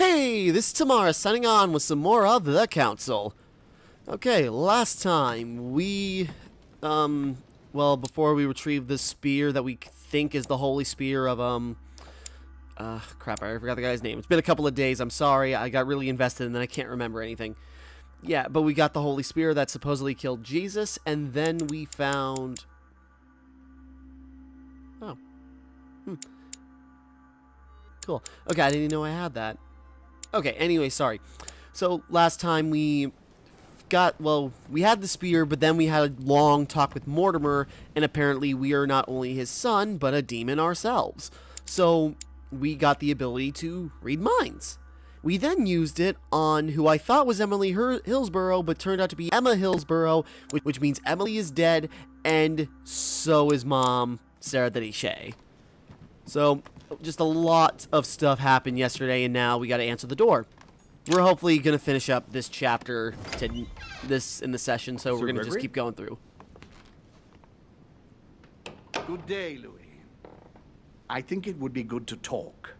Hey, this is Tamara signing on with some more of The Council. Okay, last time we, well, before we retrieved the spear that we think is the holy spear of, crap, I forgot the guy's name. It's been a couple of days, I'm sorry, I got really invested and then I can't remember anything. Yeah, but we got the holy spear that supposedly killed Jesus, and then we found... Oh. Cool. Okay, I didn't even know I had that. Okay, anyway, sorry. So, last time we we had the spear, but then we had a long talk with Mortimer, and apparently we are not only his son, but a demon ourselves. So, we got the ability to read minds. We then used it on who I thought was Emily Hillsborough, but turned out to be Emma Hillsborough, which means Emily is dead, and so is Mom, Sarah Shea. So, just a lot of stuff happened yesterday, and now we got to answer the door. We're hopefully going to finish up this chapter in the session, so we're going to just keep going through. Good day, Louis. I think it would be good to talk.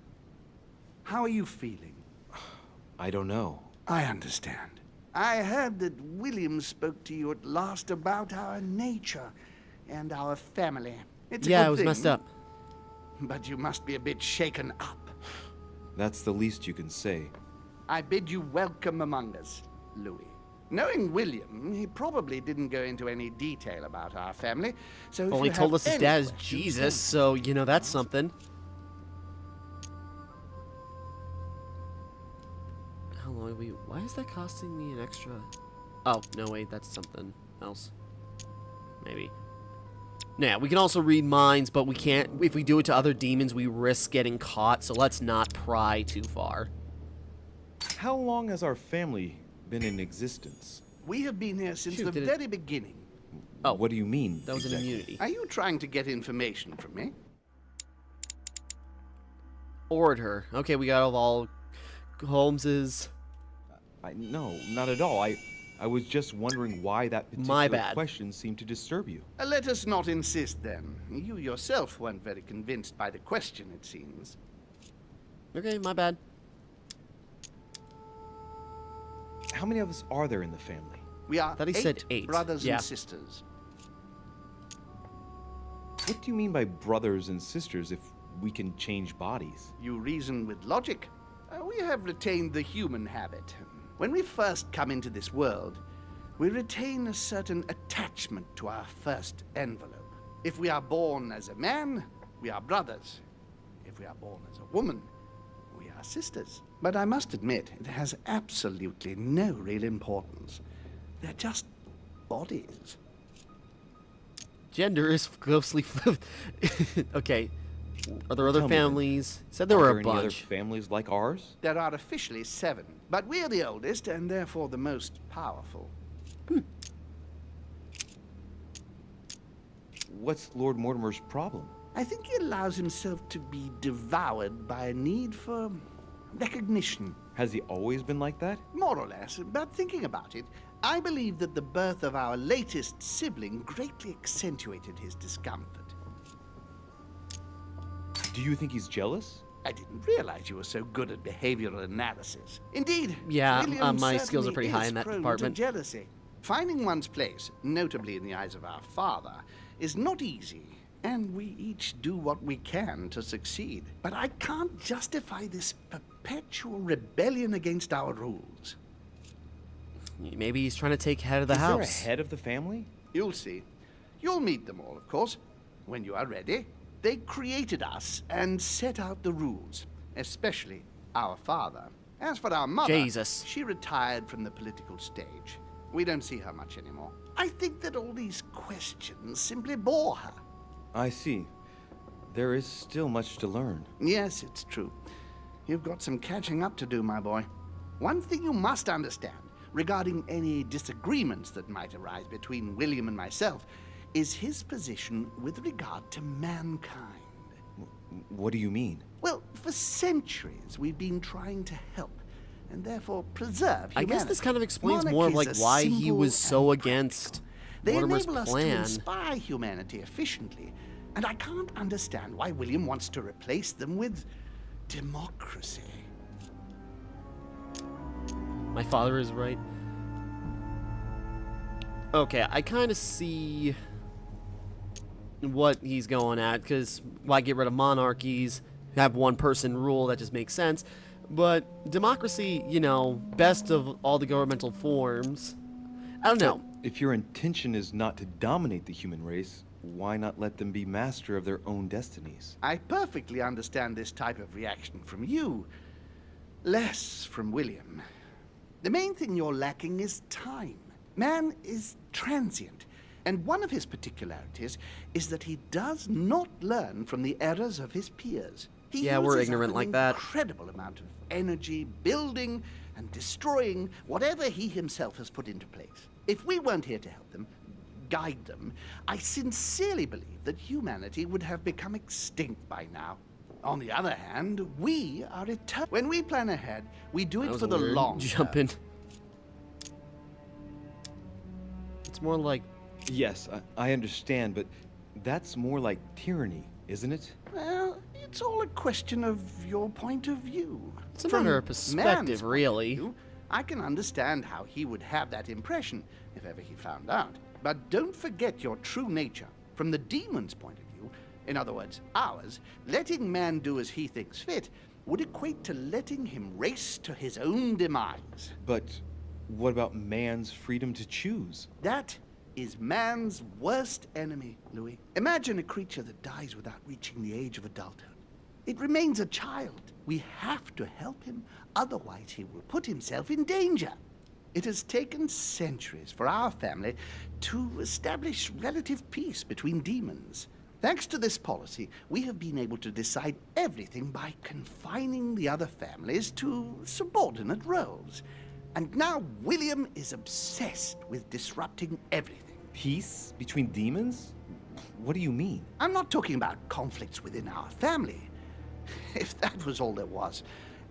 How are you feeling? I don't know. I understand. I heard that William spoke to you at last about our nature and our family. It's a Yeah, good it was thing, messed up. but you must be a bit shaken up. That's the least you can say. I bid you welcome among us, Louis. Knowing William, he probably didn't go into any detail about our family, so if Only you told have us his any dad is questions, Jesus, so, you know, that's something. How long why is that costing me an extra? Oh, no, wait, that's something else. Maybe. Now, we can also read minds, but we can't, if we do it to other demons, we risk getting caught, so let's not pry too far. How long has our family been in existence? We have been here since Shoot, the did it- very beginning. Oh. What do you mean? That was an exactly? immunity. Are you trying to get information from me? Orator. Okay, we got all Holmes's. No, not at all. I was just wondering why that My particular bad. question seemed to disturb you. Let us not insist then. You yourself weren't very convinced by the question, it seems. Okay, my bad. How many of us are there in the family? We are Thought he said 8. brothers Yeah. and sisters. What do you mean by brothers and sisters if we can change bodies? You reason with logic. We have retained the human habit. When we first come into this world, we retain a certain attachment to our first envelope. If we are born as a man, we are brothers. If we are born as a woman, we are sisters. But I must admit, it has absolutely no real importance. They're just bodies. Gender is ghostly fluid. Okay. Are there other Tell me then, families? Said there Are were there a any other bunch. families like ours? There are officially 7, but we're the oldest and therefore the most powerful. What's Lord Mortimer's problem? I think he allows himself to be devoured by a need for recognition, Has he always been like that? more or less. But thinking about it, I believe that the birth of our latest sibling greatly accentuated his discomfort. Do you think he's jealous? I didn't realize you were so good at behavioral analysis. Indeed, Yeah, William my skills are certainly pretty high is in that prone to department. jealousy. Finding one's place, notably in the eyes of our father, is not easy, and we each do what we can to succeed. But I can't justify this perpetual rebellion against our rules. Maybe he's trying to take head of the Is house. there a head of the family? You'll see. You'll meet them all, of course, when you are ready. They created us and set out the rules, especially our father. As for our mother, Jesus. she retired from the political stage. We don't see her much anymore. I think that all these questions simply bore her. I see. There is still much to learn. Yes, it's true. You've got some catching up to do, my boy. One thing you must understand regarding any disagreements that might arise between William and myself is his position with regard to mankind. What do you mean? Well, for centuries we've been trying to help and therefore preserve humanity. I guess this kind of explains more of like Monarchies are why he simple was so and against practical. They Mortimer's enable us to plan. inspire humanity efficiently, and I can't understand why William wants to replace them with democracy. My father is right. Okay, I kind of see what he's going at, because why get rid of monarchies, have one person rule, that just makes sense. But democracy, you know, best of all the governmental forms. I don't know. If your intention is not to dominate the human race, why not let them be master of their own destinies? I perfectly understand this type of reaction from you, less from William. The main thing you're lacking is time. Man is transient, and one of his particularities is that he does not learn from the errors of his peers. He Yeah, we're uses ignorant up like an that. incredible amount of energy building and destroying whatever he himself has put into place. If we weren't here to help them, guide them, I sincerely believe that humanity would have become extinct by now. On the other hand, we are eternal. When we plan ahead, we do That it was for a the weird long jump term. in. It's more like, Yes, I understand, but that's more like tyranny, isn't it? Well, it's all a question of your point of view. it's a From matter of man's perspective, point of really. view, I can understand how he would have that impression if ever he found out. But don't forget your true nature. From the demon's point of view, in other words, ours, letting man do as he thinks fit would equate to letting him race to his own demise. But what about man's freedom to choose? That is man's worst enemy, Louis. Imagine a creature that dies without reaching the age of adulthood. It remains a child. We have to help him, otherwise he will put himself in danger. It has taken centuries for our family to establish relative peace between demons. Thanks to this policy, we have been able to decide everything by confining the other families to subordinate roles. And now William is obsessed with disrupting everything. Peace between demons? What do you mean? I'm not talking about conflicts within our family. If that was all there was,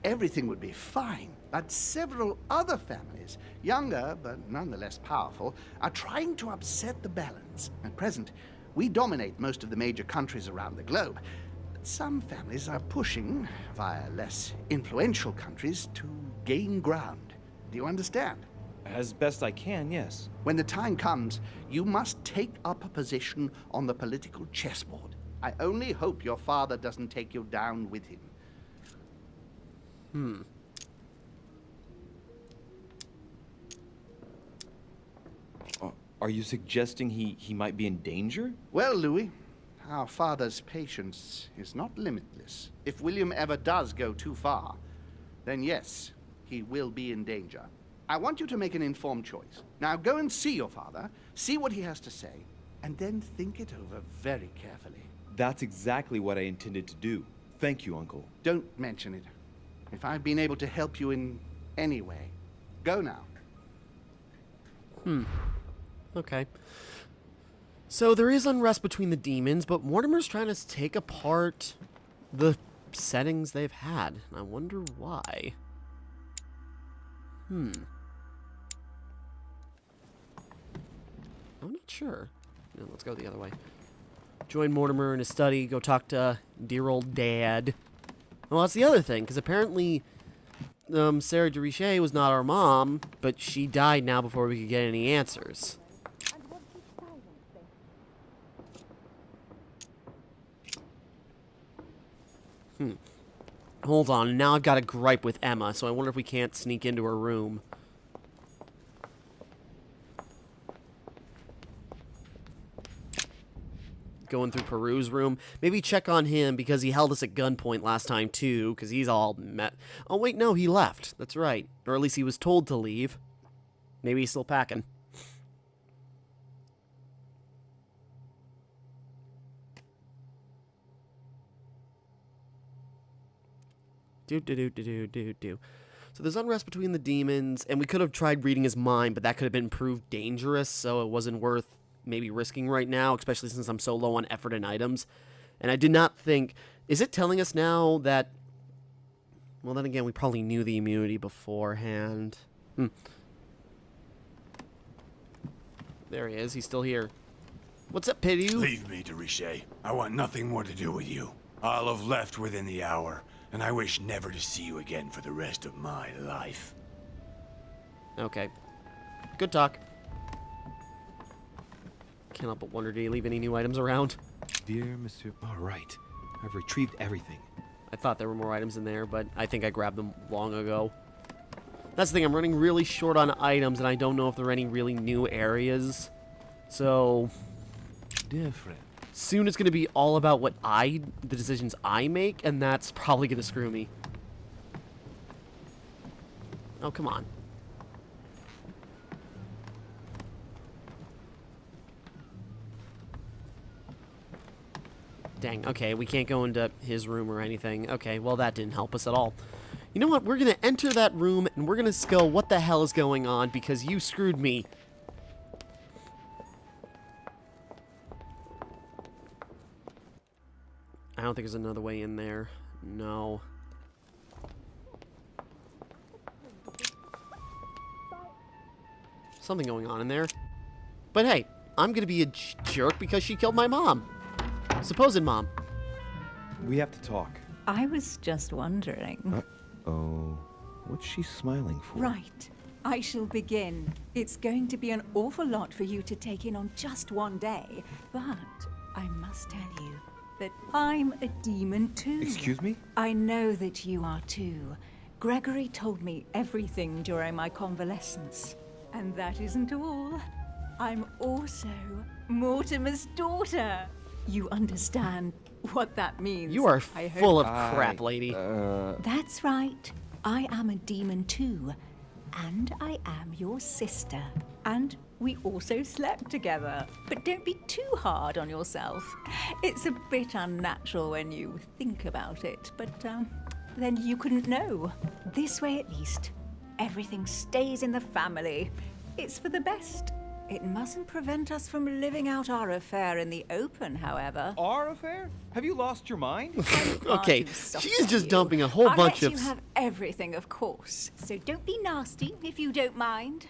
everything would be fine. But several other families, younger but nonetheless powerful, are trying to upset the balance. At present, we dominate most of the major countries around the globe. But some families are pushing, via less influential countries, to gain ground. Do you understand? As best I can, yes. When the time comes, you must take up a position on the political chessboard. I only hope your father doesn't take you down with him. Are you suggesting he might be in danger? Well, Louis, our father's patience is not limitless. If William ever does go too far, then yes, he will be in danger. I want you to make an informed choice. Now go and see your father, see what he has to say, and then think it over very carefully. That's exactly what I intended to do. Thank you, Uncle. Don't mention it. If I've been able to help you in any way, go now. Okay. So there is unrest between the demons, but Mortimer's trying to take apart the settings they've had. And I wonder why. I'm not sure. No, let's go the other way. Join Mortimer in his study, go talk to dear old Dad. Well, that's the other thing, because apparently Sarah de Richet was not our mom, but she died now before we could get any answers. Hold on, now I've got a gripe with Emma, so I wonder if we can't sneak into her room. Going through Peru's room. Maybe check on him because he held us at gunpoint last time too, because he's all met. Oh wait, no, he left. That's right. Or at least he was told to leave. Maybe he's still packing. So there's unrest between the demons, and we could have tried reading his mind, but that could have been proved dangerous, so it wasn't worth maybe risking right now, especially since I'm so low on effort and items. And I did not think... Is it telling us now that... Well, then again, we probably knew the immunity beforehand. There he is. He's still here. What's up, Pidu? Leave me, de Richet. I want nothing more to do with you. I'll have left within the hour, and I wish never to see you again for the rest of my life. Okay. Good talk. Can't help but wonder, did he leave any new items around? Dear Monsieur... All right. I've retrieved everything. I thought there were more items in there, but I think I grabbed them long ago. That's the thing, I'm running really short on items, and I don't know if there are any really new areas. So, Different. soon it's going to be all about the decisions I make, and that's probably going to screw me. Oh, come on. Dang, okay, we can't go into his room or anything. Okay, well, that didn't help us at all. You know what? We're going to enter that room, and we're going to go, what the hell is going on, because you screwed me. I don't think there's another way in there. No. Something going on in there. But hey, I'm going to be a jerk because she killed my mom. Supposed mom. We have to talk. I was just wondering. Oh, what's she smiling for? Right. I shall begin. It's going to be an awful lot for you to take in on just one day, but I must tell you that I'm a demon too. Excuse me? I know that you are too. Gregory told me everything during my convalescence. And that isn't all. I'm also Mortimer's daughter. You understand what that means? You are I full hope. of crap, lady. That's right. I am a demon too. And I am your sister. And we also slept together. But don't be too hard on yourself. It's a bit unnatural when you think about it, but then you couldn't know. This way at least, everything stays in the family. It's for the best. It mustn't prevent us from living out our affair in the open, however. Our affair? Have you lost your mind? Okay, she's just dumping a whole I'll bunch let of... you have everything, of course. So don't be nasty, if you don't mind.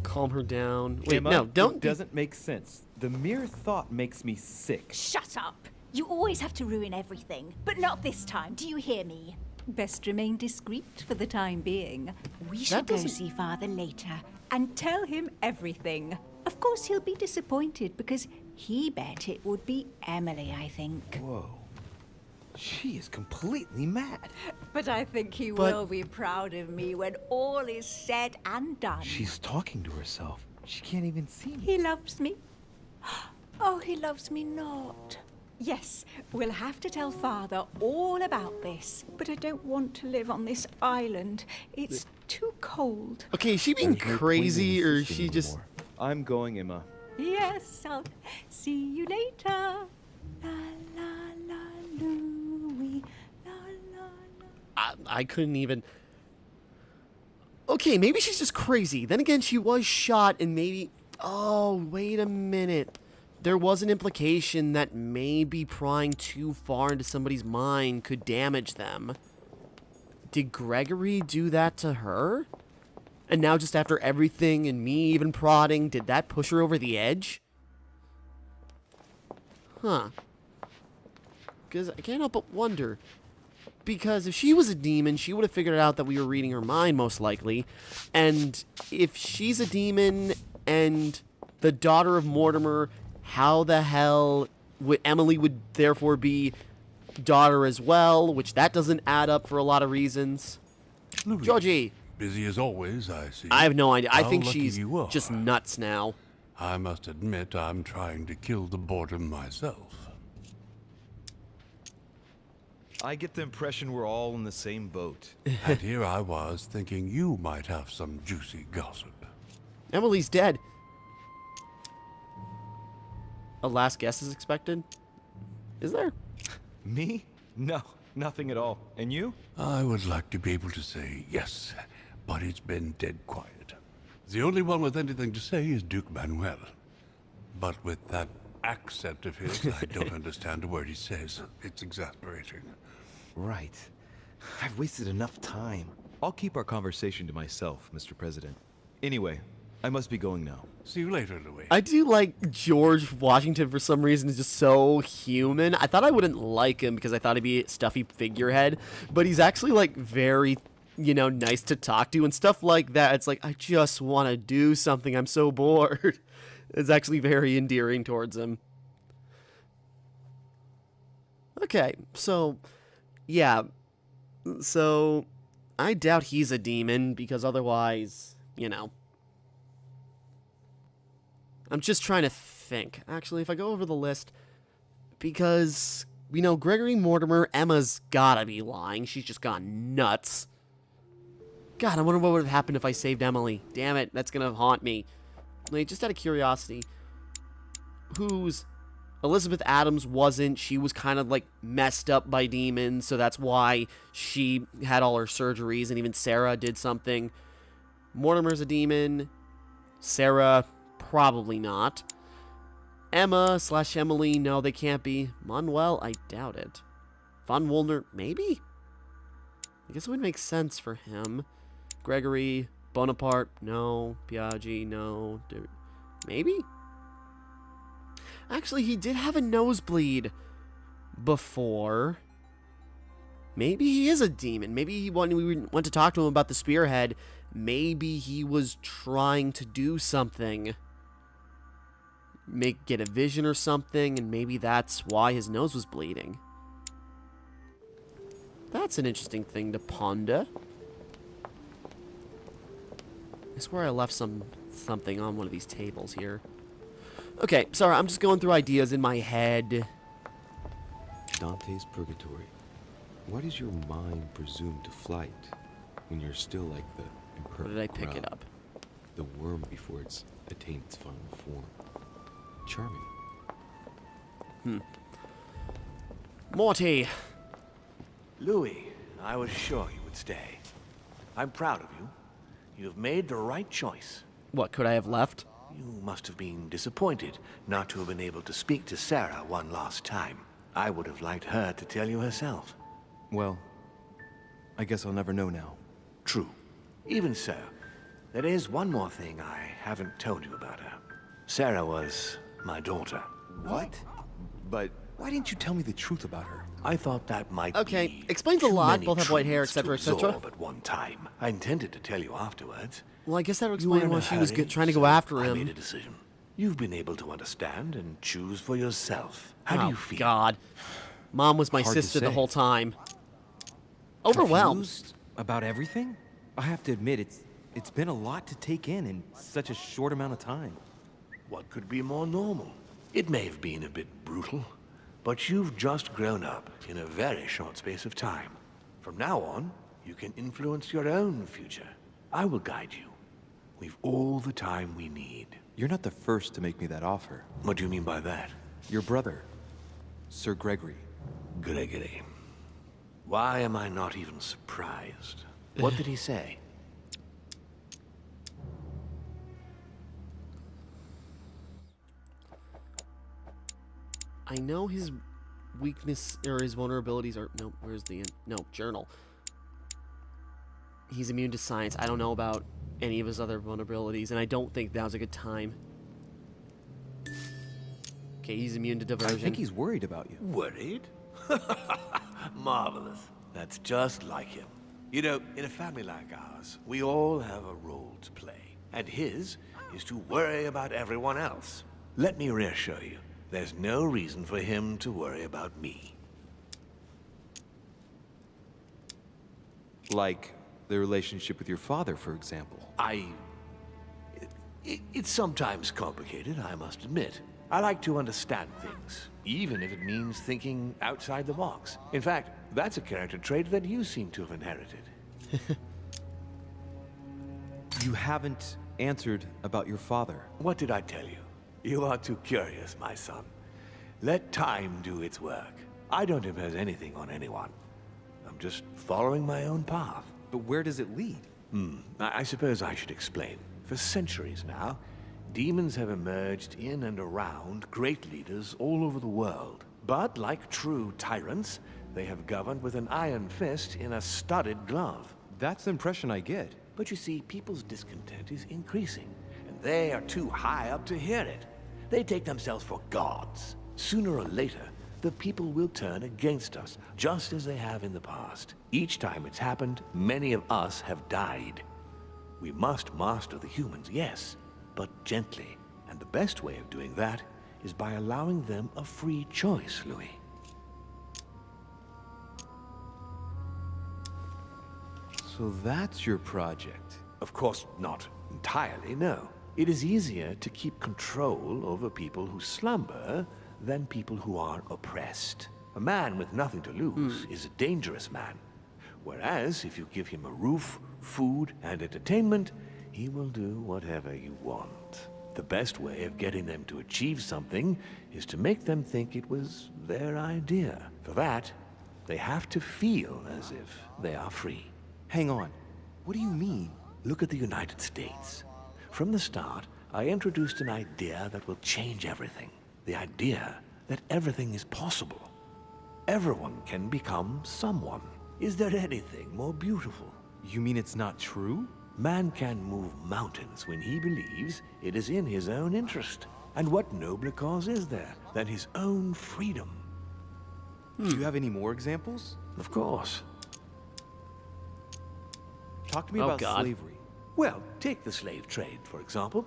Calm her down. Wait, Emma, no, don't... It doesn't make sense. The mere thought makes me sick. Shut up! You always have to ruin everything. But not this time, do you hear me? Best remain discreet for the time being. We shall go doesn't- see Father later and tell him everything. Of course, he'll be disappointed because he bet it would be Emily, I think. Whoa. She is completely mad. But I think he But- will be proud of me when all is said and done. She's talking to herself. She can't even see me. He loves me. Oh, he loves me not. Yes, we'll have to tell Father all about this. But I don't want to live on this island. It's too cold. Okay, is she being There's no point in crazy, or is insisting she just... anymore. I'm going, Emma. Yes, I'll see you later. La la la Louie. La la la. I couldn't even... Okay, maybe she's just crazy. Then again, she was shot, and maybe... Oh, wait a minute. There was an implication that maybe prying too far into somebody's mind could damage them. Did Gregory do that to her? And now just after everything and me even prodding, did that push her over the edge? Huh. Because I can't help but wonder. Because if she was a demon, she would have figured out that we were reading her mind, most likely. And if she's a demon and the daughter of Mortimer, how the hell would Emily would therefore be daughter as well, which that doesn't add up for a lot of reasons. Louis, Georgie, busy as always, I see. I have no idea. I How think lucky she's you are. just nuts now. I must admit I'm trying to kill the boredom myself. I get the impression we're all in the same boat. And here I was thinking you might have some juicy gossip. Emily's dead. A last guess is expected? Is there? Me? No, nothing at all. And you? I would like to be able to say yes, but it's been dead quiet. The only one with anything to say is Duke Manuel. But with that accent of his, I don't understand a word he says. It's exasperating. Right. I've wasted enough time. I'll keep our conversation to myself, Mr. President. Anyway, I must be going now. See you later, Louis. I do like George Washington for some reason. Is just so human. I thought I wouldn't like him because I thought he'd be a stuffy figurehead, but he's actually like very you know, nice to talk to and stuff like that. It's like, I just want to do something. I'm so bored. It's actually very endearing towards him. Okay, so, yeah. So, I doubt he's a demon, because otherwise, you know. I'm just trying to think. Actually, if I go over the list, because, you know, Gregory, Mortimer, Emma's gotta be lying. She's just gone nuts. God, I wonder what would have happened if I saved Emily. Damn it, that's gonna haunt me. Like, just out of curiosity, who's... Elizabeth Adams wasn't. She was kind of, like, messed up by demons, so that's why she had all her surgeries, and even Sarah did something. Mortimer's a demon. Sarah, probably not. Emma/Emily, no, they can't be. Manuel, I doubt it. Von Wollner, maybe? I guess it would make sense for him. Gregory, Bonaparte, no. Piaggi, no. Maybe? Actually, he did have a nosebleed before. Maybe he is a demon. Maybe when we went to talk to him about the spearhead, maybe he was trying to do something. Get a vision or something, and maybe that's why his nose was bleeding. That's an interesting thing to ponder. I swear I left something on one of these tables here. Okay, sorry, I'm just going through ideas in my head. Dante's Purgatory. Why does your mind presume to flight when you're still like the imperfect Where did I pick it crowd, up? the worm before it's attained its final form? Charming. Morty! Louis, I was sure you would stay. I'm proud of you. You have made the right choice. What, could I have left? You must have been disappointed not to have been able to speak to Sarah one last time. I would have liked her to tell you herself. Well, I guess I'll never know now. True. Even so, there is one more thing I haven't told you about her. Sarah was my daughter. What? But why didn't you tell me the truth about her? I thought that might Okay, be explains a too lot. many Both have white hair, truths to etc., etc. absorb at one time. I intended to tell you afterwards. Well, I guess that would You were explain in why a she was hurry, trying to go so after I him. made a decision. You've been able to understand and choose for yourself. How do Oh, you feel? God. Mom was my Hard to sister the say. whole time. Overwhelmed. Confused about everything? I have to admit, it's been a lot to take in such a short amount of time. What could be more normal? It may have been a bit brutal, but you've just grown up in a very short space of time. From now on, you can influence your own future. I will guide you. We've all the time we need. You're not the first to make me that offer. What do you mean by that? Your brother, Sir Gregory. Gregory. Why am I not even surprised? What did he say? I know his weakness or his vulnerabilities are... No, where's the... No, journal. He's immune to science. I don't know about any of his other vulnerabilities, and I don't think now's a good time. Okay, he's immune to I diversion. think he's worried about you. Worried? Marvelous. That's just like him. You know, in a family like ours, we all have a role to play. And his is to worry about everyone else. Let me reassure you, there's no reason for him to worry about me. Like the relationship with your father, for example. It's sometimes complicated, I must admit. I like to understand things, even if it means thinking outside the box. In fact, that's a character trait that you seem to have inherited. You haven't answered about your father. What did I tell you? You are too curious, my son. Let time do its work. I don't impose anything on anyone. I'm just following my own path. But where does it lead? I suppose I should explain. For centuries now, demons have emerged in and around great leaders all over the world. But like true tyrants, they have governed with an iron fist in a studded glove. That's the impression I get. But you see, people's discontent is increasing, and they are too high up to hear it. They take themselves for gods. Sooner or later, the people will turn against us, just as they have in the past. Each time it's happened, many of us have died. We must master the humans, yes, but gently. And the best way of doing that is by allowing them a free choice, Louis. So that's your project. Of course, not entirely, no. It is easier to keep control over people who slumber than people who are oppressed. A man with nothing to lose is a dangerous man. Whereas, if you give him a roof, food, and entertainment, he will do whatever you want. The best way of getting them to achieve something is to make them think it was their idea. For that, they have to feel as if they are free. Hang on. What do you mean? Look at the United States. From the start, I introduced an idea that will change everything. The idea that everything is possible. Everyone can become someone. Is there anything more beautiful? You mean it's not true? Man can move mountains when he believes it is in his own interest. And what nobler cause is there than his own freedom? Do you have any more examples? Of course. Talk to me Oh, about God. slavery. Well, take the slave trade, for example.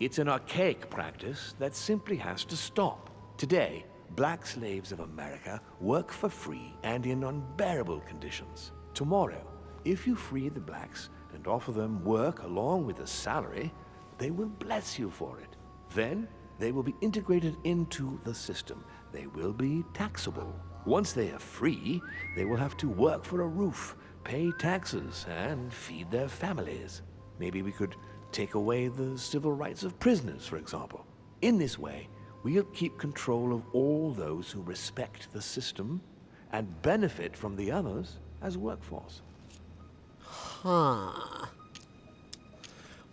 It's an archaic practice that simply has to stop. Today, black slaves of America work for free and in unbearable conditions. Tomorrow, if you free the blacks and offer them work along with a salary, they will bless you for it. Then, they will be integrated into the system. They will be taxable. Once they are free, they will have to work for a roof, pay taxes, and feed their families. Maybe we could take away the civil rights of prisoners, for example. In this way, we'll keep control of all those who respect the system and benefit from the others as workforce. Huh.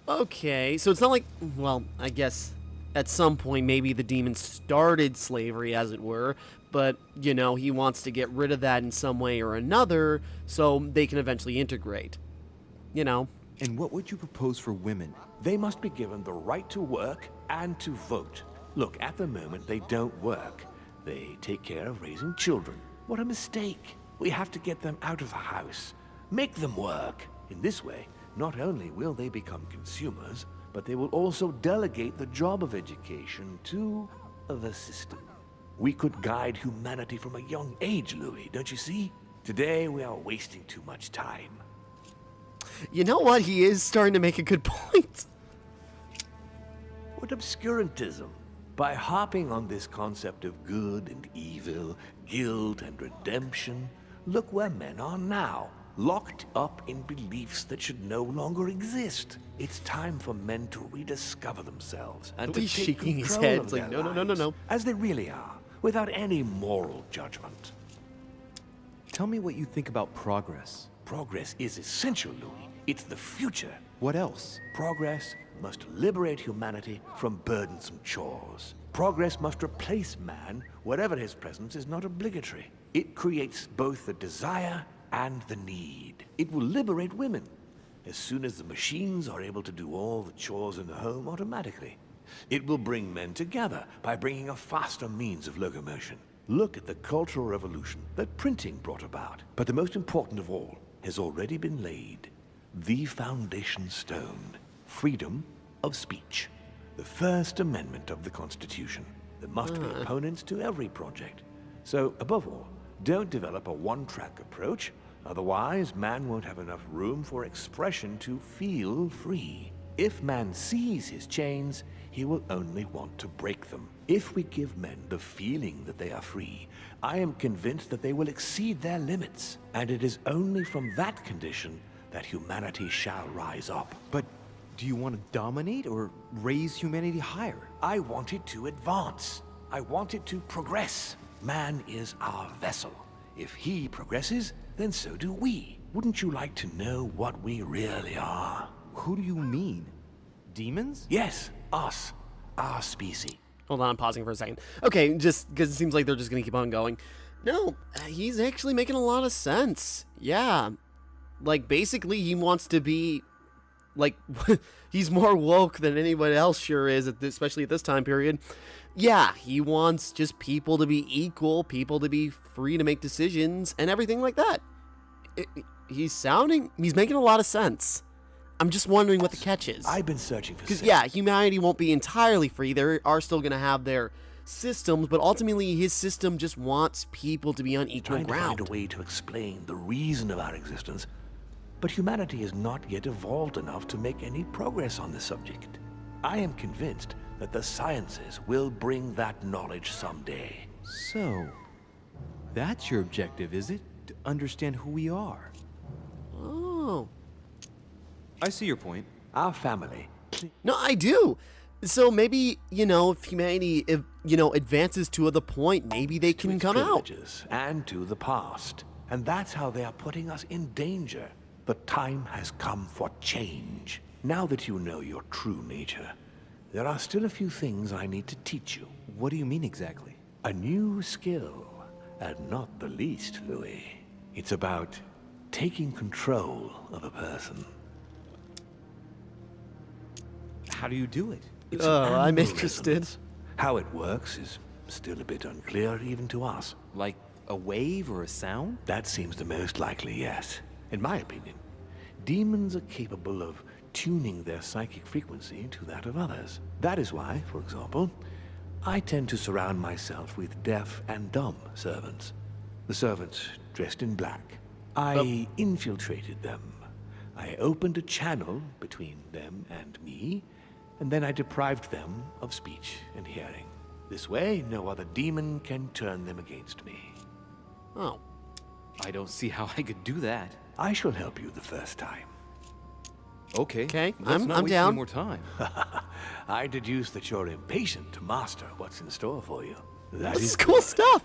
Okay, so it's not like, well, I guess at some point maybe the demon started slavery, as it were, but, you know, he wants to get rid of that in some way or another so they can eventually integrate. You know? And what would you propose for women? They must be given the right to work and to vote. Look, at the moment, they don't work. They take care of raising children. What a mistake. We have to get them out of the house. Make them work. In this way, not only will they become consumers, but they will also delegate the job of education to the system. We could guide humanity from a young age, Louis, don't you see? Today, we are wasting too much time. You know what? He is starting to make a good point. What obscurantism! By harping on this concept of good and evil, guilt and redemption, look where men are now, locked up in beliefs that should no longer exist. It's time for men to rediscover themselves and to He's take shaking his control head. of It's like, their no, no, no, no, lives no. as they really are, without any moral judgment. Tell me what you think about progress. Progress is essential, Louis. It's the future. What else? Progress must liberate humanity from burdensome chores. Progress must replace man wherever his presence is not obligatory. It creates both the desire and the need. It will liberate women as soon as the machines are able to do all the chores in the home automatically. It will bring men together by bringing a faster means of locomotion. Look at the Cultural Revolution that printing brought about. But the most important of all has already been laid. The foundation stone. Freedom of speech. The First Amendment of the Constitution. There must be opponents to every project. So, above all, don't develop a one-track approach. Otherwise, man won't have enough room for expression to feel free. If man sees his chains, he will only want to break them. If we give men the feeling that they are free, I am convinced that they will exceed their limits. And it is only from that condition that humanity shall rise up. But do you want to dominate or raise humanity higher? I want it to advance. I want it to progress. Man is our vessel. If he progresses, then so do we. Wouldn't you like to know what we really are? Who do you mean? Demons? Yes, us. Our species. Hold on, I'm pausing for a second. Okay, just because it seems like they're just going to keep on going. No, he's actually making a lot of sense. Yeah. Like, basically, he wants to be like, he's more woke than anybody else sure is, especially at this time period. Yeah, he wants just people to be equal, people to be free to make decisions, and everything like that. He's making a lot of sense. I'm just wondering what the catch is. I've been searching for. Because, yeah, humanity won't be entirely free. They are still going to have their systems, but ultimately his system just wants people to be on equal trying ground. to find a way to explain the reason of our existence, but humanity has not yet evolved enough to make any progress on the subject. I am convinced that the sciences will bring that knowledge someday. So, that's your objective, is it? To understand who we are. Oh. I see your point. Our family. No, I do. So maybe, if humanity, advances to the point, maybe they can come out. Privileges and to the past. And that's how they are putting us in danger. The time has come for change. Now that you know your true nature, there are still a few things I need to teach you. What do you mean exactly? A new skill, and not the least, Louis. It's about taking control of a person. How do you do it? It's I'm animal interested. resonance. How it works is still a bit unclear even to us. Like a wave or a sound? That seems the most likely, yes. In my opinion, demons are capable of tuning their psychic frequency to that of others. That is why, for example, I tend to surround myself with deaf and dumb servants. The servants dressed in black. I infiltrated them. I opened a channel between them and me, and then I deprived them of speech and hearing. This way, no other demon can turn them against me. Oh. I don't see how I could do that. I shall help you the first time. Okay. Okay, Let's not I'm waste down. any more time. I deduce that you're impatient to master what's in store for you. That This is is cool good. stuff.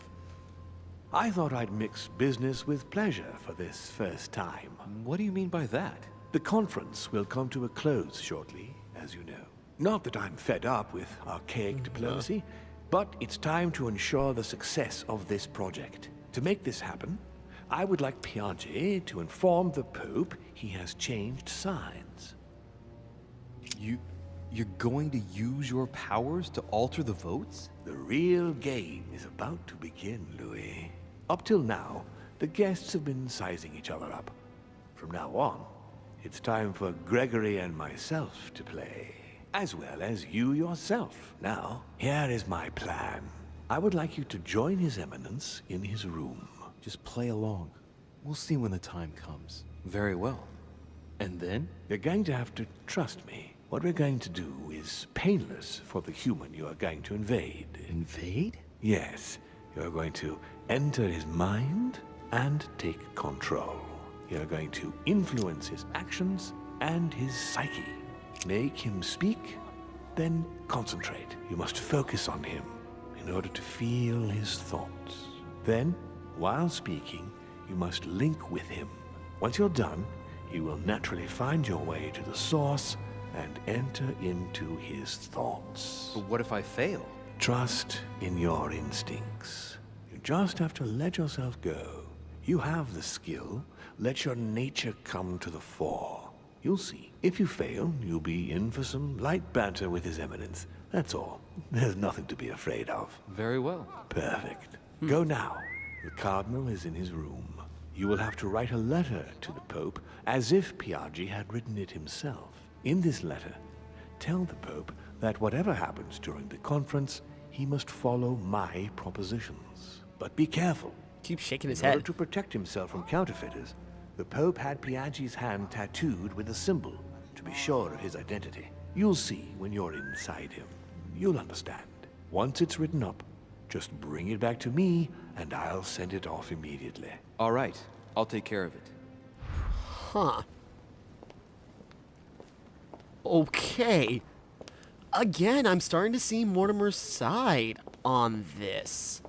I thought I'd mix business with pleasure for this first time. What do you mean by that? The conference will come to a close shortly, as you know. Not that I'm fed up with archaic diplomacy, but it's time to ensure the success of this project. To make this happen, I would like Piaget to inform the Pope he has changed sides. You're going to use your powers to alter the votes? The real game is about to begin, Louis. Up till now, the guests have been sizing each other up. From now on, it's time for Gregory and myself to play, as well as you yourself. Now, here is my plan. I would like you to join His Eminence in his room. Just play along. We'll see when the time comes. Very well. And then? You're going to have to trust me. What we're going to do is painless for the human you are going to invade. Invade? Yes, you're going to enter his mind and take control. You're going to influence his actions and his psyche. Make him speak, then concentrate. You must focus on him in order to feel his thoughts. Then, while speaking, you must link with him. Once you're done, you will naturally find your way to the source and enter into his thoughts. But what if I fail? Trust in your instincts. You just have to let yourself go. You have the skill. Let your nature come to the fore. You'll see. If you fail, you'll be in for some light banter with His Eminence. That's all. There's nothing to be afraid of. Very well. Perfect. Go now. The Cardinal is in his room. You will have to write a letter to the Pope as if Piaggi had written it himself. In this letter, tell the Pope that whatever happens during the conference, he must follow my propositions. But be careful. Keep shaking his In order head. to protect himself from counterfeiters, the Pope had Piaggi's hand tattooed with a symbol to be sure of his identity. You'll see when you're inside him. You'll understand. Once it's written up, just bring it back to me, and I'll send it off immediately. All right. I'll take care of it. Huh. Okay. Again, I'm starting to see Mortimer's side on this.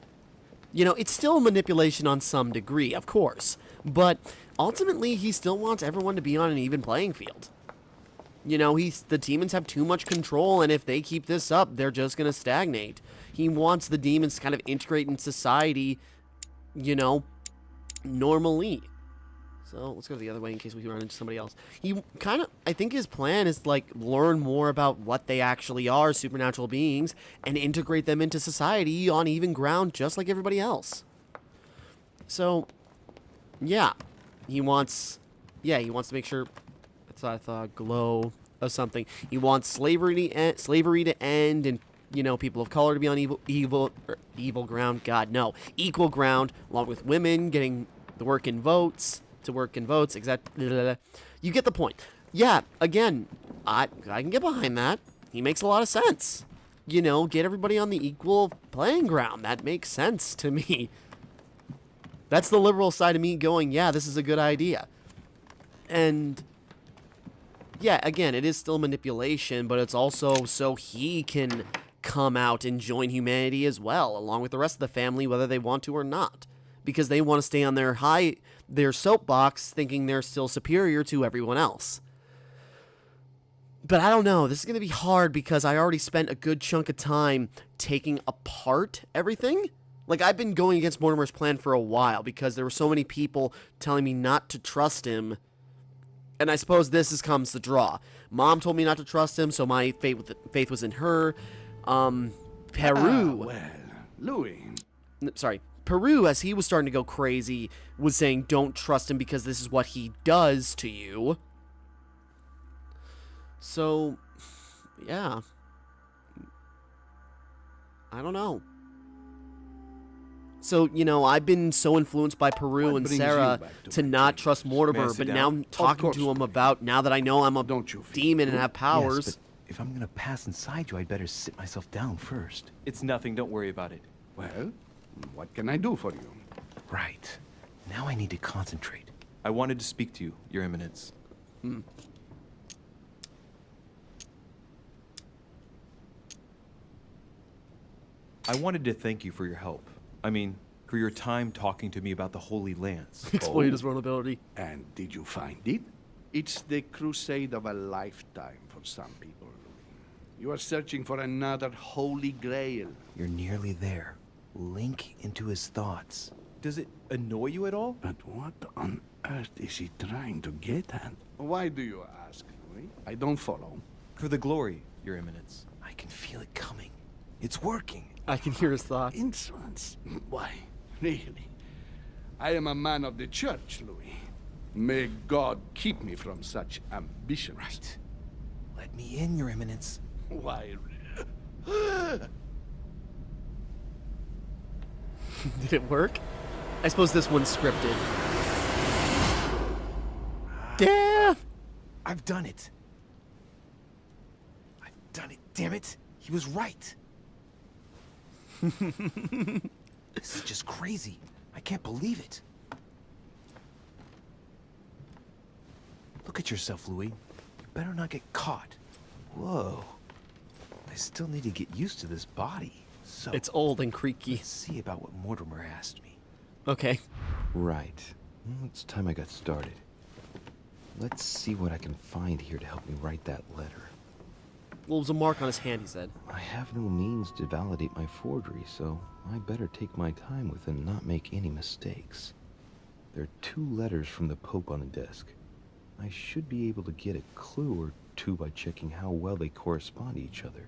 It's still manipulation on some degree, of course, but ultimately he still wants everyone to be on an even playing field. The demons have too much control, and if they keep this up, they're just going to stagnate. He wants the demons to kind of integrate in society, normally. So let's go the other way in case we run into somebody else. He kind of, I think his plan is like learn more about what they actually are, supernatural beings, and integrate them into society on even ground, just like everybody else. So, yeah, he wants to make sure. I thought glow of something. He wants slavery to end, and people of color to be on evil ground. God, no, equal ground, along with women getting the work in votes. To work in votes, exactly. You get the point. Yeah, again, I can get behind that. He makes a lot of sense. Get everybody on the equal playing ground. That makes sense to me. That's the liberal side of me going, yeah, this is a good idea. And yeah, again, it is still manipulation, but it's also so he can come out and join humanity as well, along with the rest of the family, whether they want to or not. Because they want to stay on their soapbox, thinking they're still superior to everyone else. But I don't know. This is going to be hard because I already spent a good chunk of time taking apart everything. Like, I've been going against Mortimer's plan for a while because there were so many people telling me not to trust him. And I suppose this comes the draw. Mom told me not to trust him, so my faith was in her. Peru. Well, Louis. Sorry. Peru, as he was starting to go crazy, was saying don't trust him because this is what he does to you. So, yeah. I don't know. So, I've been so influenced by Peru What and brings Sarah you back to to my not chambers? trust Mortimer, May I sit but down? now I'm talking course, to him Louis. about, now that I know I'm a Don't you feel demon and have powers. Yes, but if I'm gonna pass inside you, I'd better sit myself down first. It's nothing, don't worry about it. Well, what can I do for you? Right. Now I need to concentrate. I wanted to speak to you, Your Eminence. I wanted to thank you for your help. I mean, for your time talking to me about the Holy Lands. Explain his vulnerability. And did you find it? It's the crusade of a lifetime for some people, Louis. You are searching for another holy grail. You're nearly there. Link into his thoughts. Does it annoy you at all? But what on earth is he trying to get at? Why do you ask, Louis? I don't follow. For the glory, Your Eminence. I can feel it coming. It's working. I can hear his thoughts. Insolence? Why, really? I am a man of the church, Louis. May God keep me from such ambitions. Right. Let me in, Your Eminence. Why? Did it work? I suppose this one's scripted. Damn! I've done it. I've done it, damn it. He was right. This is just crazy. I can't believe it. Look at yourself, Louis. You better not get caught. Whoa. I still need to get used to this body. So, It's old and creaky. let's see about what Mortimer asked me. Okay. Right. Well, it's time I got started. Let's see what I can find here to help me write that letter. Well, it was a mark on his hand, he said. I have no means to validate my forgery, so I better take my time with it and not make any mistakes. There are 2 letters from the Pope on the desk. I should be able to get a clue or 2 by checking how well they correspond to each other.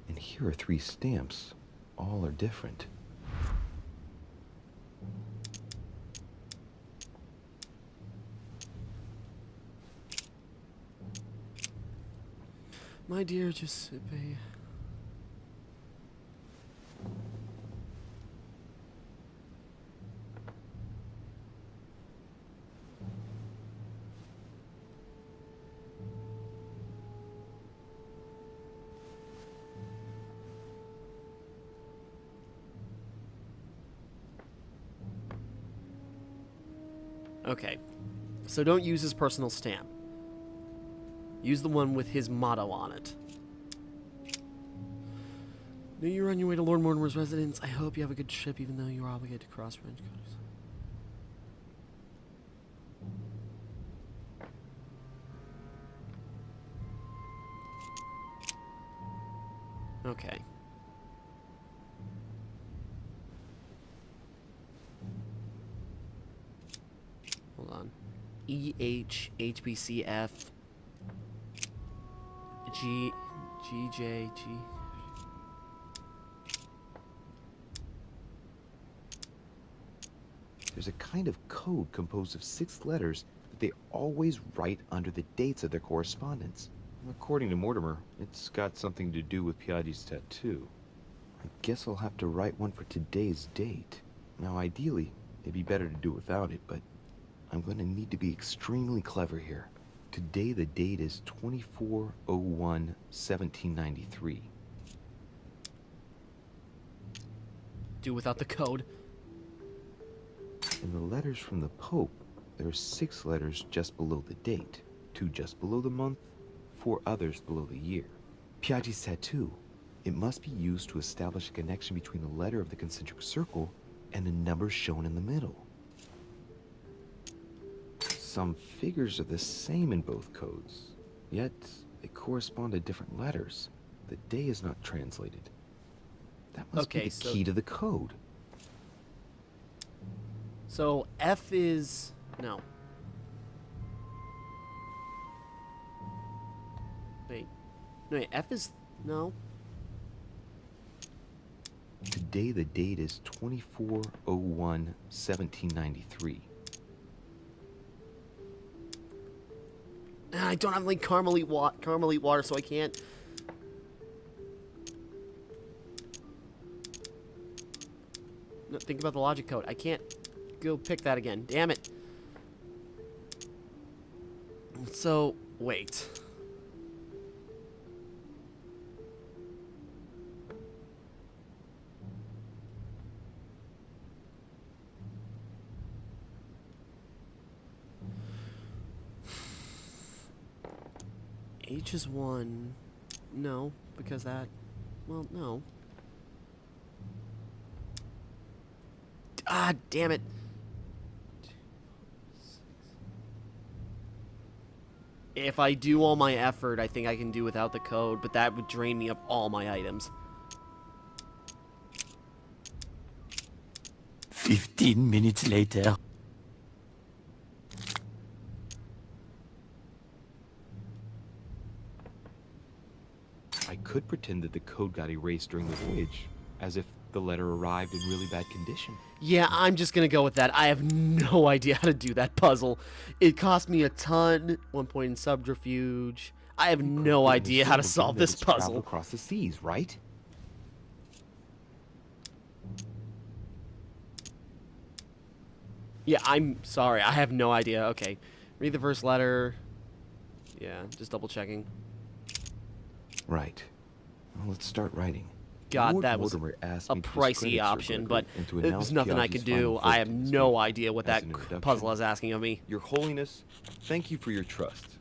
And here are 3 stamps. All are different. My dear Giuseppe. Okay. So don't use his personal stamp. Use the one with his motto on it. Now you're on your way to Lord Mortimer's residence. I hope you have a good trip, even though you're obligated to cross range codes. Okay. Hold on. EHHBCF G GJG. There's a kind of code composed of 6 letters that they always write under the dates of their correspondence. According to Mortimer, it's got something to do with Piaggi's tattoo. I guess I'll have to write one for today's date. Now, ideally, it'd be better to do without it, but I'm going to need to be extremely clever here. Today, the date is 24/01/1793. Do without the code. In the letters from the Pope, there are 6 letters just below the date, 2 just below the month, 4 others below the year. Piaggi's tattoo. It must be used to establish a connection between the letter of the concentric circle and the number shown in the middle. Some figures are the same in both codes, yet they correspond to different letters. The day is not translated. That must be the key to the code. So F is no. Wait. No, wait, F is no. Today the date is 24/01/1793. I don't have like Carmelite water, so I can't. No, think about the logic code. I can't go pick that again. Damn it. So, wait. H is 1. No, because that... Well, no. Ah, damn it. If I do all my effort, I think I can do without the code, but that would drain me of all my items. 15 minutes later. I could pretend that the code got erased during the voyage, as if the letter arrived in really bad condition. Yeah, I'm just gonna go with that. I have no idea how to do that puzzle. It cost me a ton. 1 point in subterfuge. I have no idea how to solve this puzzle. Across the seas, right? Yeah, I'm sorry. I have no idea. Okay. Read the first letter. Yeah, just double checking. Right. Well, let's start writing. God, Lord that was Mortimer asked a me to pricey discredit Sir option, but Gregory and to there's announce nothing I Piaggi's could do. final I have fate to his no fate. idea what As that an introduction, puzzle is asking of me. Your Holiness, thank you for your trust.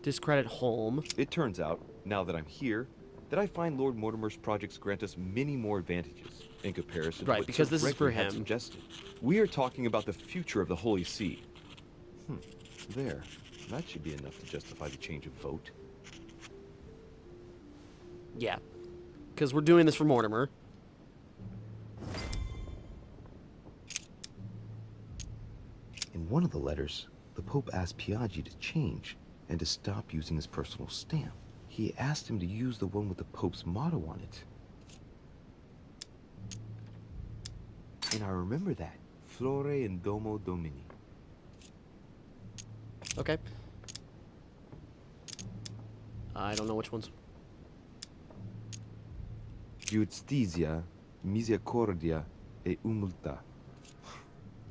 Discredit home. It turns out, now that I'm here, that I find Lord Mortimer's projects grant us many more advantages in comparison to Right, what because Sir this is for Gregory had him. suggested. We are talking about the future of the Holy See. There. That should be enough to justify the change of vote. Yeah. Because we're doing this for Mortimer. In one of the letters, the Pope asked Piaggi to change and to stop using his personal stamp. He asked him to use the one with the Pope's motto on it. And I remember that. Flore in Domo Domini. Okay. I don't know which ones. Giustizia, misericordia e umiltà.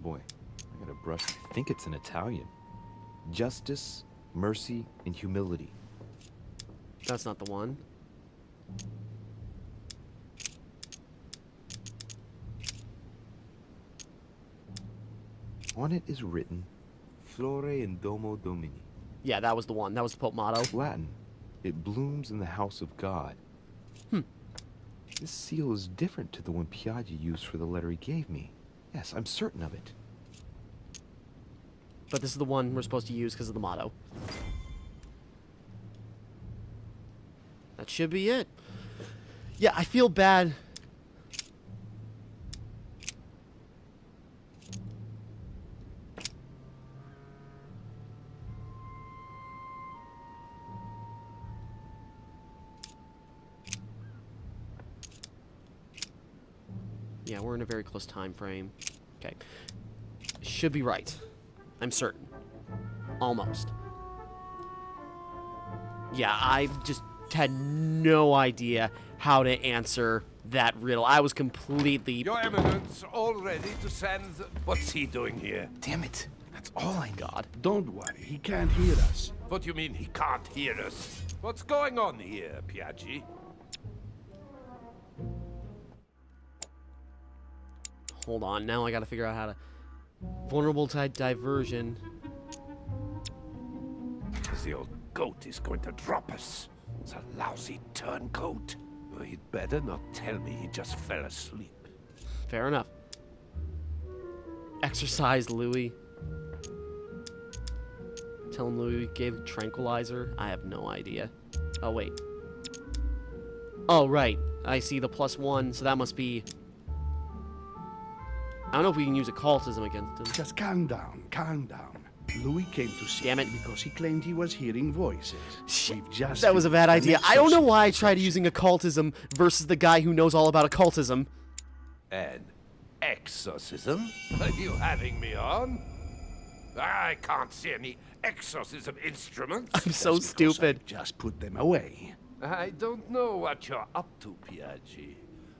Boy, I gotta brush. I think it's in Italian. Justice, mercy, and humility. That's not the one. On it is written, Flore in Domo Domini. Yeah, that was the one. That was the Pope motto. Latin. It blooms in the house of God. This seal is different to the one Piaggi used for the letter he gave me. Yes, I'm certain of it. But this is the one we're supposed to use because of the motto. That should be it. Yeah, I feel bad. Yeah, we're in a very close time frame. Okay. Should be right. I'm certain. Almost. Yeah, I just had no idea how to answer that riddle. I was completely... Your Eminence, all ready to send... What's he doing here? Damn it. That's all I need. God. Don't worry, he can't hear us. What do you mean he can't hear us? What's going on here, Piaggi? Hold on, now I gotta figure out how to... Vulnerable to diversion. The old goat is going to drop us. It's a lousy turncoat. Oh, he'd better not tell me he just fell asleep. Fair enough. Exercise, Louis. Tell him Louis gave tranquilizer. I have no idea. Oh, wait. Oh, right. I see the +1, so that must be... I don't know if we can use occultism against him. Just calm down, calm down. Louis came to see Damn it. me because he claimed he was hearing voices. We've just That was a bad finished idea. an I don't know why I exorcism tried session. using occultism versus the guy who knows all about occultism. An exorcism? Are you having me on? I can't see any exorcism instruments. I'm so That's because stupid. I just put them away. I don't know what you're up to, Piaggi,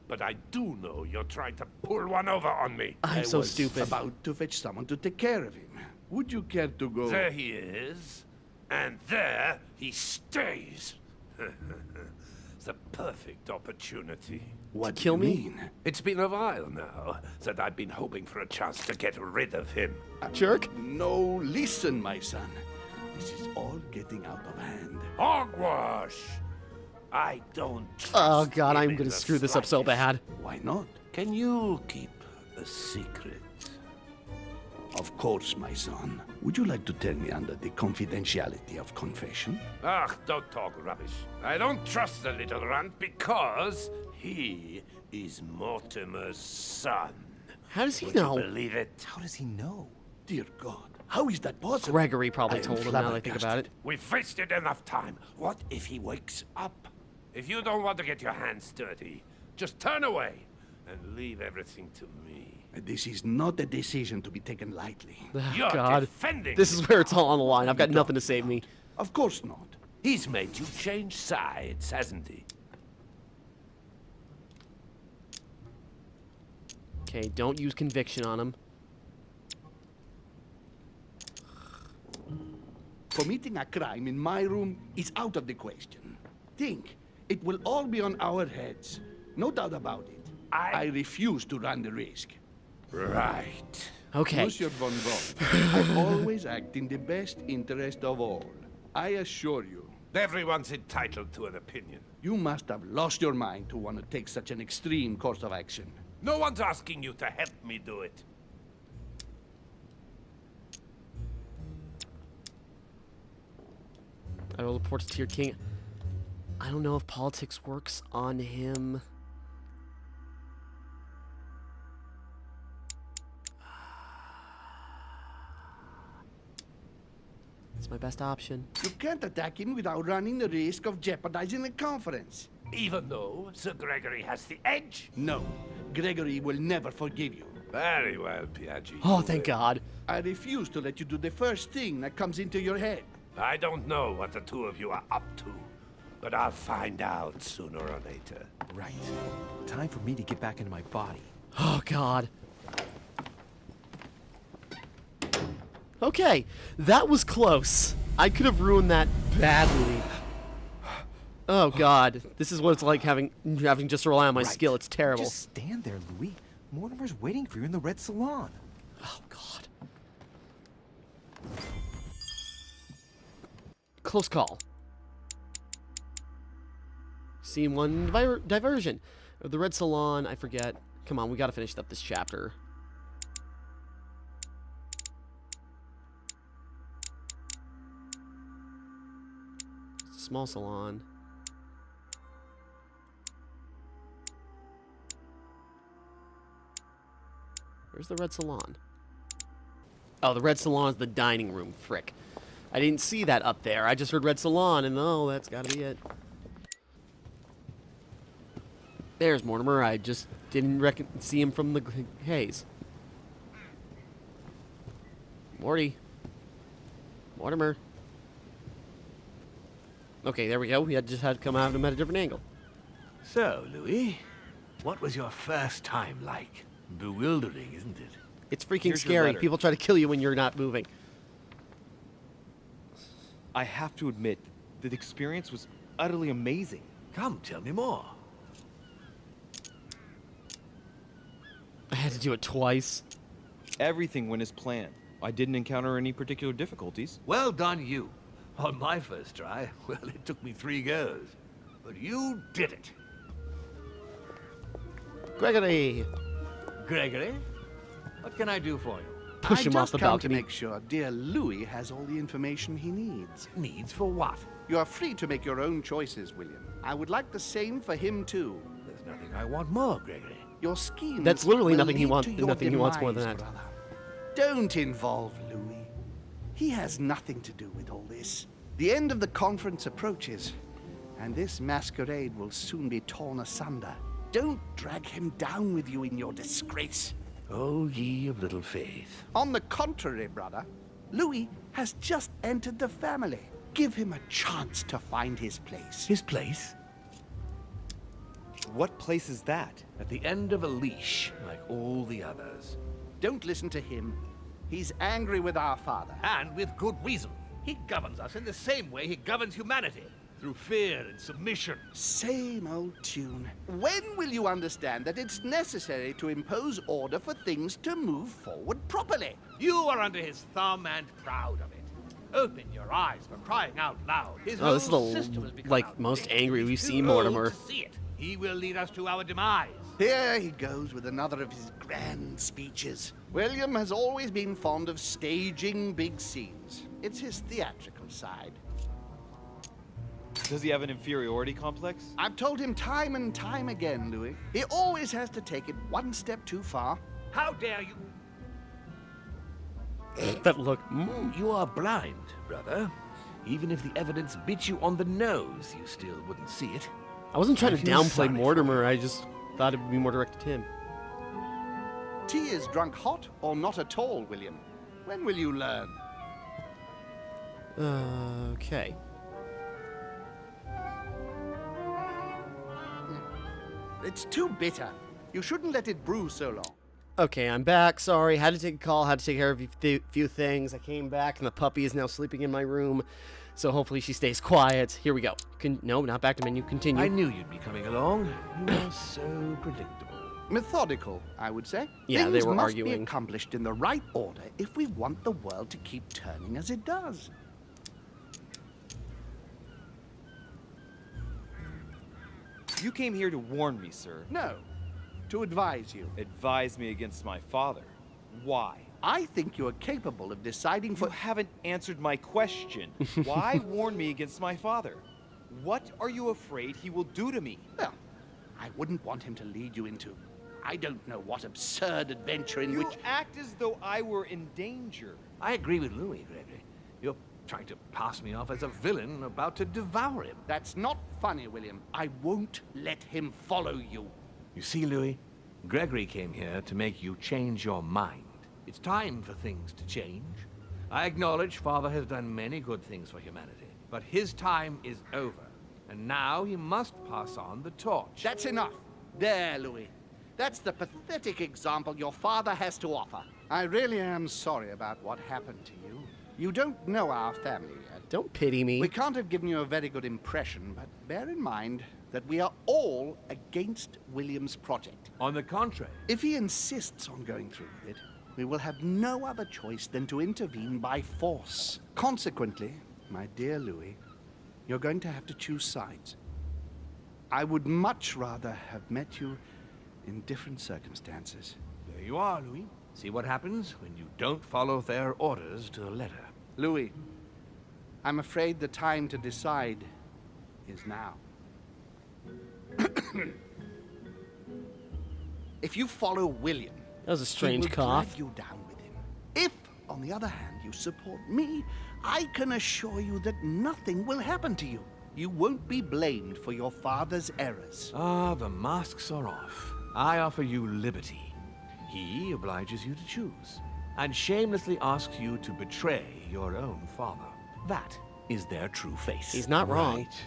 but I do know you're trying to pull one over on me. I'm I so was stupid. about to fetch someone to take care of him. Would you care to go? There he is, and there he stays. It's the perfect opportunity. What do kill you me? mean? It's been a while now that I've been hoping for a chance to get rid of him. Jerk. No, listen, my son. This is all getting out of hand. Hogwash! I don't trust Oh god, him I'm in gonna the screw this up so slightest. bad. Why not? Can you keep a secret? Of course, my son. Would you like to tell me under the confidentiality of confession? Ugh, don't talk rubbish. I don't trust the little runt because he is Mortimer's son. How does he Would you know? believe it? How does he know? Dear God, how is that possible? Gregory probably I am told him now that I think about it. We've wasted enough time. What if he wakes up? If you don't want to get your hands dirty, just turn away and leave everything to me. This is not a decision to be taken lightly. You're God. defending This is him. where it's all on the line. I've got nothing to save me. Of course not. He's made you change sides, hasn't he? Okay, don't use conviction on him. Committing a crime in my room is out of the question. Think, it will all be on our heads. No doubt about it. I refuse to run the risk. Right. Okay. Monsieur von Braun, I always act in the best interest of all. I assure you, Everyone's entitled to an opinion. you must have lost your mind to want to take such an extreme course of action. No one's asking you to help me do it. I will report to your king. I don't know if politics works on him. It's my best option. You can't attack him without running the risk of jeopardizing the conference. Even though Sir Gregory has the edge? No, Gregory will never forgive you. Very well, Piaggi. Oh, thank God. I refuse to let you do the first thing that comes into your head. I don't know what the two of you are up to, but I'll find out sooner or later. Right. Time for me to get back into my body. Oh, God. Okay, that was close. I could have ruined that badly. Oh, God. This is what it's like having just to rely on my Right. skill. It's terrible. Just stand there, Louis. Mortimer's waiting for you in the Red Salon. Oh, God. Close call. Scene 1, diversion. The Red Salon, I forget. Come on, we gotta finish up this chapter. It's a small salon. Where's the red salon? Oh, the red salon is the dining room. Frick. I didn't see that up there. I just heard red salon, and oh, that's gotta be it. There's Mortimer. I just didn't see him from the haze. Morty. Mortimer. Okay, there we go. We just had to come at him at a different angle. So, Louis, what was your first time like? Bewildering, isn't it? It's freaking Here's your scary. letter. People try to kill you when you're not moving. I have to admit, the experience was utterly amazing. Come, tell me more. I had to do it twice. Everything went as planned. I didn't encounter any particular difficulties. Well done, you. On my first try, well, it took me 3 goes. But you did it. Gregory! Gregory, what can I do for you? Push him I off just the come balcony. to make sure dear Louis has all the information he needs. Needs for what? You are free to make your own choices, William. I would like the same for him too. There's nothing I want more, Gregory. Your scheme. That's literally will nothing he lead wants. to your Nothing he wants more than demise, that. brother. Don't involve Louis. He has nothing to do with all this. The end of the conference approaches, and this masquerade will soon be torn asunder. Don't drag him down with you in your disgrace. Oh, ye of little faith. On the contrary, brother, Louis has just entered the family. Give him a chance to find his place. His place? What place is that? At the end of a leash, like all the others. Don't listen to him. He's angry with our father. And with good reason. He governs us in the same way he governs humanity. Through fear and submission. Same old tune. When will you understand that it's necessary to impose order for things to move forward properly? You are under his thumb and proud of it. Open your eyes for crying out loud. His Oh, this is whole the, system has become like, most outdated. angry we've He's seen too old Mortimer. to see it. He will lead us to our demise. Here he goes with another of his grand speeches. William has always been fond of staging big scenes. It's his theatrical side. Does he have an inferiority complex? I've told him time and time again, Louis. He always has to take it one step too far. How dare you? That look. You are blind, brother. Even if the evidence bit you on the nose, you still wouldn't see it. I wasn't trying I to feel downplay sorry for Mortimer. I just thought it would be more directed to him. Tea is drunk hot or not at all, William. When will you learn? Okay. It's too bitter. You shouldn't let it brew so long. Okay, I'm back. Sorry, had to take a call. Had to take care of a few things. I came back, and the puppy is now sleeping in my room. So hopefully she stays quiet. Here we go. No, not back to menu. Continue. I knew you'd be coming along. You are so predictable. Methodical, I would say. Yeah, Things they were must arguing. be accomplished in the right order if we want the world to keep turning as it does. You came here to warn me, sir. No, to advise you. Advise me against my father. Why? I think you are capable of deciding for... You haven't answered my question. Why warn me against my father? What are you afraid he will do to me? Well, I wouldn't want him to lead you into... I don't know what absurd adventure in You which... act as though I were in danger. I agree with Louis, Gregory. You're trying to pass me off as a villain about to devour him. That's not funny, William. I won't let him follow you. You see, Louis, Gregory came here to make you change your mind. It's time for things to change. I acknowledge Father has done many good things for humanity, but his time is over, and now he must pass on the torch. That's enough. There, Louis. That's the pathetic example your father has to offer. I really am sorry about what happened to you. You don't know our family yet. Don't pity me. We can't have given you a very good impression, but bear in mind that we are all against William's project. On the contrary, If he insists on going through with it, we will have no other choice than to intervene by force. Consequently, my dear Louis, you're going to have to choose sides. I would much rather have met you in different circumstances. there you are, Louis. See what happens when you don't follow their orders to the letter. Louis, I'm afraid the time to decide is now. If you follow William, That was a strange he will cough. drag you down with him. If, on the other hand, you support me, I can assure you that nothing will happen to you. You won't be blamed for your father's errors. Ah, the masks are off. I offer you liberty. He obliges you to choose, and shamelessly asks you to betray your own father. That is their true face. He's not wrong. Right.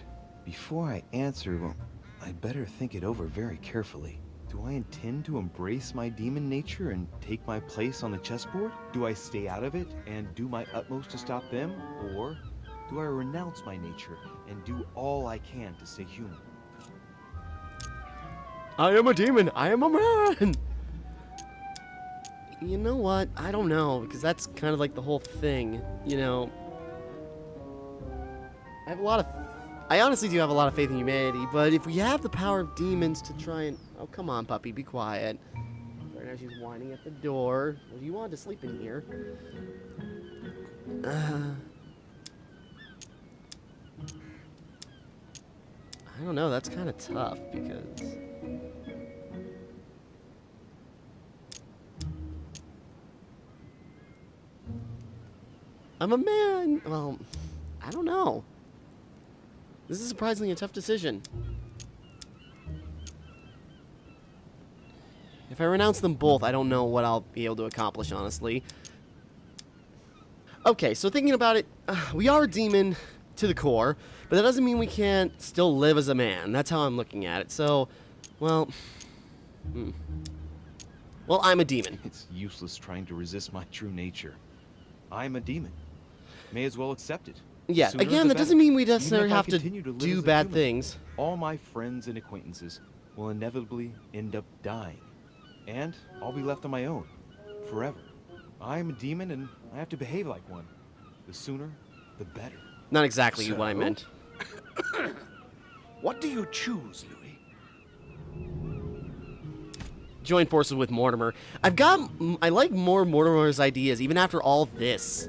Before I answer, well, I better think it over very carefully. Do I intend to embrace my demon nature and take my place on the chessboard? Do I stay out of it and do my utmost to stop them? Or do I renounce my nature and do all I can to stay human? I am a demon. I am a man. You know what? I don't know, because that's kind of like the whole thing, you know. I honestly do have a lot of faith in humanity, but if we have the power of demons to try and... Oh, come on, puppy, be quiet. Right now she's whining at the door. Well, you wanted to sleep in here. I don't know, that's kind of tough, because... I'm a man! Well, I don't know. This is surprisingly a tough decision. If I renounce them both, I don't know what I'll be able to accomplish, honestly. Okay, so thinking about it, we are a demon to the core, but that doesn't mean we can't still live as a man. That's how I'm looking at it. So, well... Well, I'm a demon. It's useless trying to resist my true nature. I'm a demon. May as well accept it. Yeah, Sooner again, the that doesn't better. mean we Even necessarily if I have to continue live do as a bad human, things. All my friends and acquaintances will inevitably end up dying. And I'll be left on my own. Forever. I am a demon and I have to behave like one. The sooner, the better. Not exactly what I meant. What do you choose, Louis? Join forces with Mortimer. I like more Mortimer's ideas, even after all this.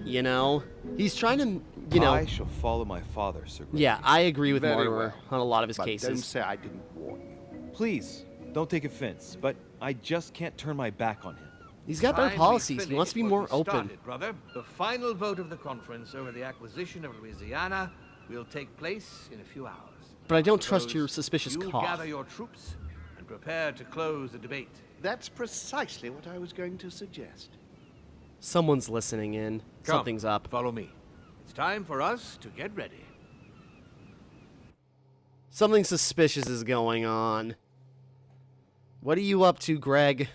You know? He's trying to, you know... I shall follow my father, Sir Greg. Yeah, I agree with Very Mortimer well. on a lot of his But cases. don't say I didn't warn you. Please, don't take offense, but I just can't turn my back on him. He's got better Finally policies. He wants to be finished more what we open. started, brother. The final vote of the conference over the acquisition of Louisiana will take place in a few hours. But I don't trust Suppose your suspicious you cough. gather your troops and prepare to close the debate. That's precisely what I was going to suggest. Someone's listening in. Come, Something's up. Follow me. It's time for us to get ready. Something suspicious is going on. What are you up to, Greg?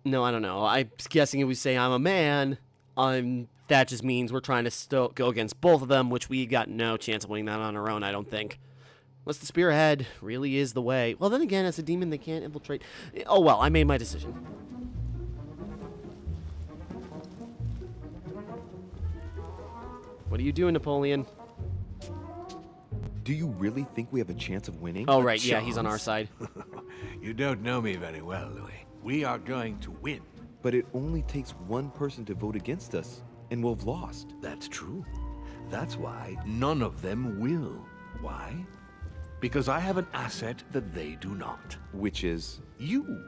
No, I don't know. I'm guessing if we say I'm a man, that just means we're trying to go against both of them, which we got no chance of winning that on our own, I don't think. Unless the spearhead really is the way. Well, then again, as a demon, they can't infiltrate. Oh, well, I made my decision. What are you doing, Napoleon? Do you really think we have a chance of winning? Oh, right, yeah, he's on our side. You don't know me very well, Louis. We are going to win. But it only takes one person to vote against us, and we'll have lost. That's true. That's why none of them will. Why? Because I have an asset that they do not. Which is... You.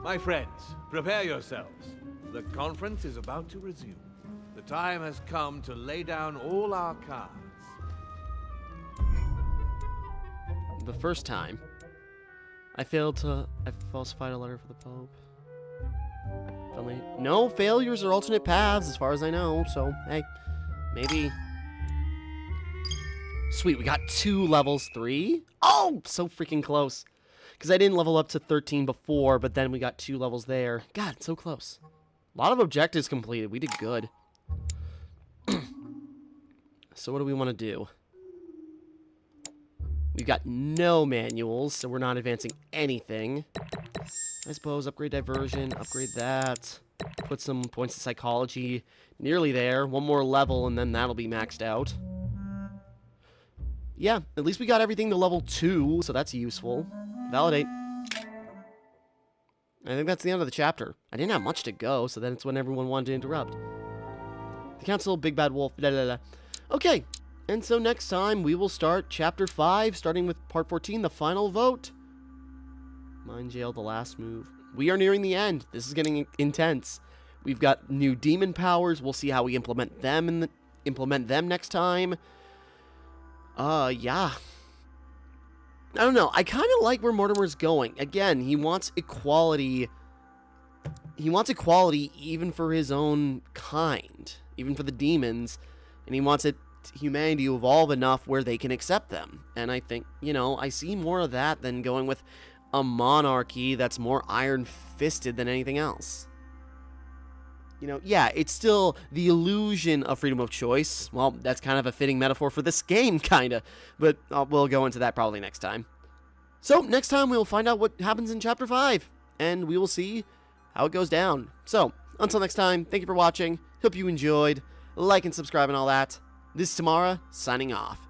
My friends, prepare yourselves. The conference is about to resume. The time has come to lay down all our cards. The first time, I falsified a letter for the Pope. No failures or alternate paths, as far as I know, so, hey, maybe. Sweet, we got 2 levels, 3? Oh, so freaking close. Because I didn't level up to 13 before, but then we got 2 levels there. God, so close. A lot of objectives completed. We did good. So what do we want to do? We've got no manuals, so we're not advancing anything. I suppose upgrade diversion, upgrade that. Put some points of psychology. Nearly there. 1 more level, and then that'll be maxed out. Yeah, at least we got everything to level 2, so that's useful. Validate. I think that's the end of the chapter. I didn't have much to go, so then it's when everyone wanted to interrupt. The council, big bad wolf, blah, blah, blah. Okay, and so next time we will start chapter 5, starting with part 14, the final vote. Mind Jail, the last move. We are nearing the end. This is getting intense. We've got new demon powers. We'll see how we implement them next time. Yeah. I don't know. I kind of like where Mortimer's going. Again, he wants equality. He wants equality even for his own kind, even for the demons, and he wants humanity to evolve enough where they can accept them. And I think, I see more of that than going with a monarchy that's more iron-fisted than anything else. Yeah, it's still the illusion of freedom of choice. Well, that's kind of a fitting metaphor for this game, kind of. But we'll go into that probably next time. So, next time we'll find out what happens in Chapter 5. And we will see how it goes down. So, until next time, thank you for watching. Hope you enjoyed. Like and subscribe and all that. This is Tamara, signing off.